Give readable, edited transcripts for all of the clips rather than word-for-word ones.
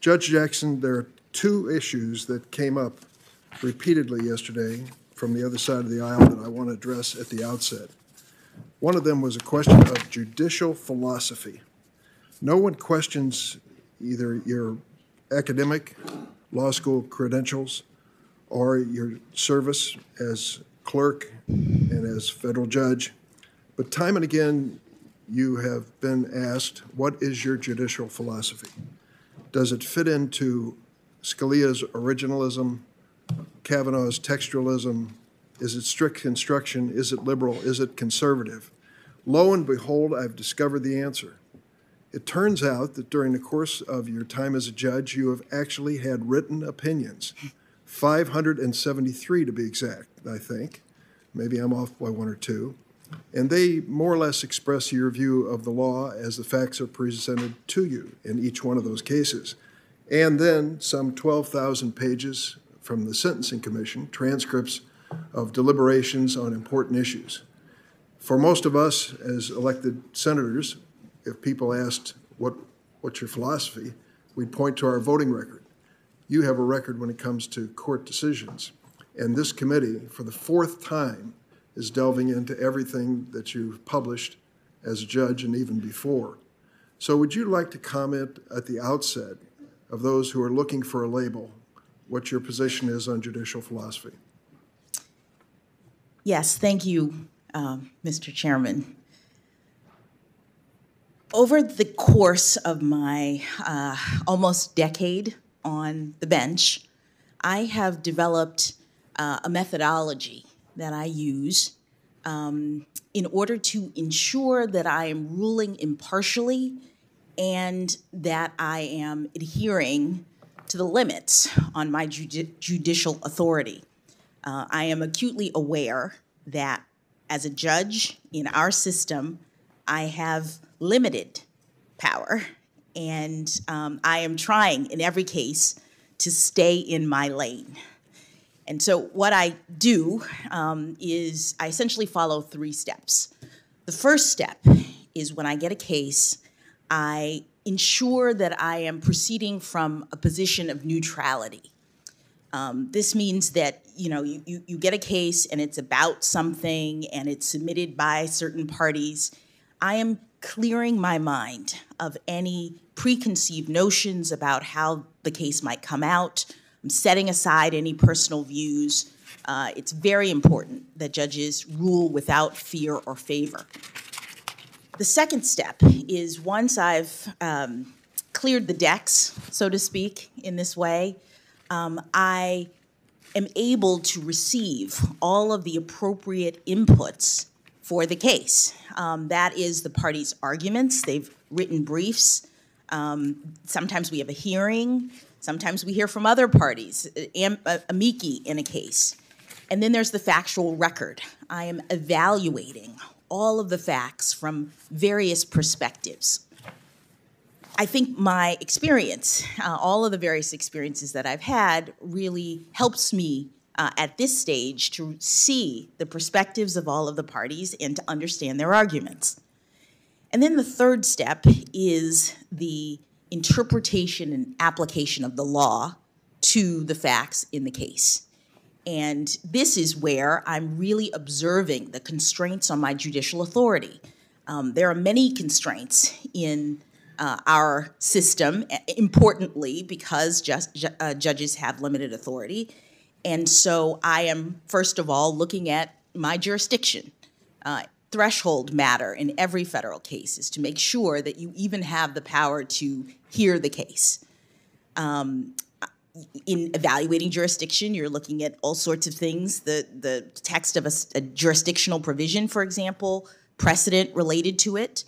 Judge Jackson, there are two issues that came up repeatedly yesterday from the other side of the aisle that I want to address at the outset. One of them was a question of judicial philosophy. No one questions either your academic law school credentials or your service as clerk and as federal judge, but time and again you have been asked, what is your judicial philosophy? Does it fit into Scalia's originalism, Kavanaugh's textualism? Is it strict construction? Is it liberal? Is it conservative? Lo and behold, I've discovered the answer. It turns out that during the course of your time as a judge, you have actually had written opinions, 573 to be exact, I think. Maybe I'm off by one or two. And they more or less express your view of the law as the facts are presented to you in each one of those cases. And then some 12,000 pages from the Sentencing Commission, transcripts of deliberations on important issues. For most of us as elected senators, if people asked, what's your philosophy, we'd point to our voting record. You have a record when it comes to court decisions. And this committee, for the fourth time, is delving into everything that you've published as a judge and even before. So would you like to comment at the outset of those who are looking for a label, what your position is on judicial philosophy? Yes, thank you, Mr. Chairman. Over the course of my almost decade on the bench, I have developed a methodology that I use in order to ensure that I am ruling impartially and that I am adhering to the limits on my judicial authority. I am acutely aware that as a judge in our system, I have limited power, and I am trying in every case to stay in my lane. And so what I do is I essentially follow three steps. The first step is when I get a case, I ensure that I am proceeding from a position of neutrality. This means that you get a case and it's about something and it's submitted by certain parties. I am clearing my mind of any preconceived notions about how the case might come out. I'm setting aside any personal views. It's very important that judges rule without fear or favor. The second step is once I've cleared the decks, so to speak, in this way, I am able to receive all of the appropriate inputs for the case. That is the parties' arguments. They've written briefs. Sometimes we have a hearing. Sometimes we hear from other parties, amici in a case. And then there's the factual record. I am evaluating all of the facts from various perspectives. I think my experience, all of the various experiences that I've had, really helps me at this stage to see the perspectives of all of the parties and to understand their arguments. And then the third step is the interpretation and application of the law to the facts in the case. And this is where I'm really observing the constraints on my judicial authority. There are many constraints in our system, importantly, because judges have limited authority. And so I am, first of all, looking at my jurisdiction. Threshold matter in every federal case is to make sure that you even have the power to hear the case. In evaluating jurisdiction, you're looking at all sorts of things. The text of a jurisdictional provision, for example, precedent related to it.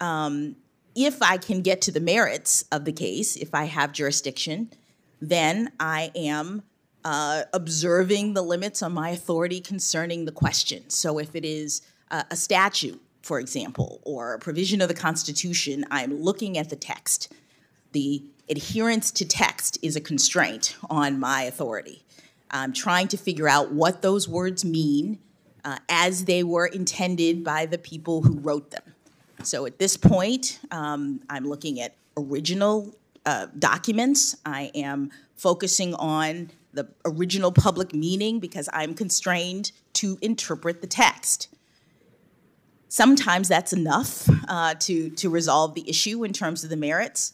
If I can get to the merits of the case, if I have jurisdiction, then I am observing the limits on my authority concerning the question. So if it is a statute, for example, or a provision of the Constitution, I'm looking at the text. The adherence to text is a constraint on my authority. I'm trying to figure out what those words mean as they were intended by the people who wrote them. So at this point, I'm looking at original documents. I am focusing on the original public meaning because I'm constrained to interpret the text. Sometimes that's enough to resolve the issue in terms of the merits.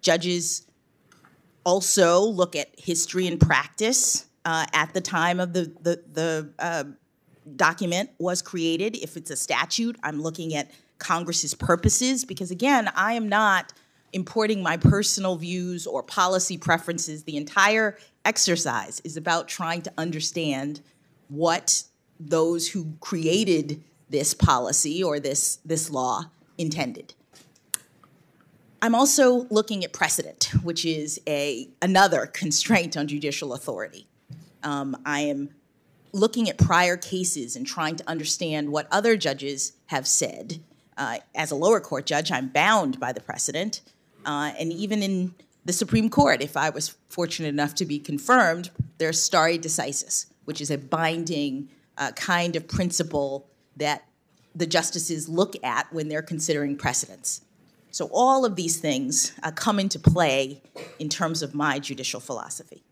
Judges also look at history and practice at the time of the document was created. If it's a statute, I'm looking at Congress's purposes because, again, I am not importing my personal views or policy preferences. The entire exercise is about trying to understand what those who created this policy or this law intended. I'm also looking at precedent, which is another constraint on judicial authority. I am looking at prior cases and trying to understand what other judges have said. As a lower court judge, I'm bound by the precedent. And even in the Supreme Court, if I was fortunate enough to be confirmed, there's stare decisis, which is a binding kind of principle that the justices look at when they're considering precedents. So all of these things come into play in terms of my judicial philosophy.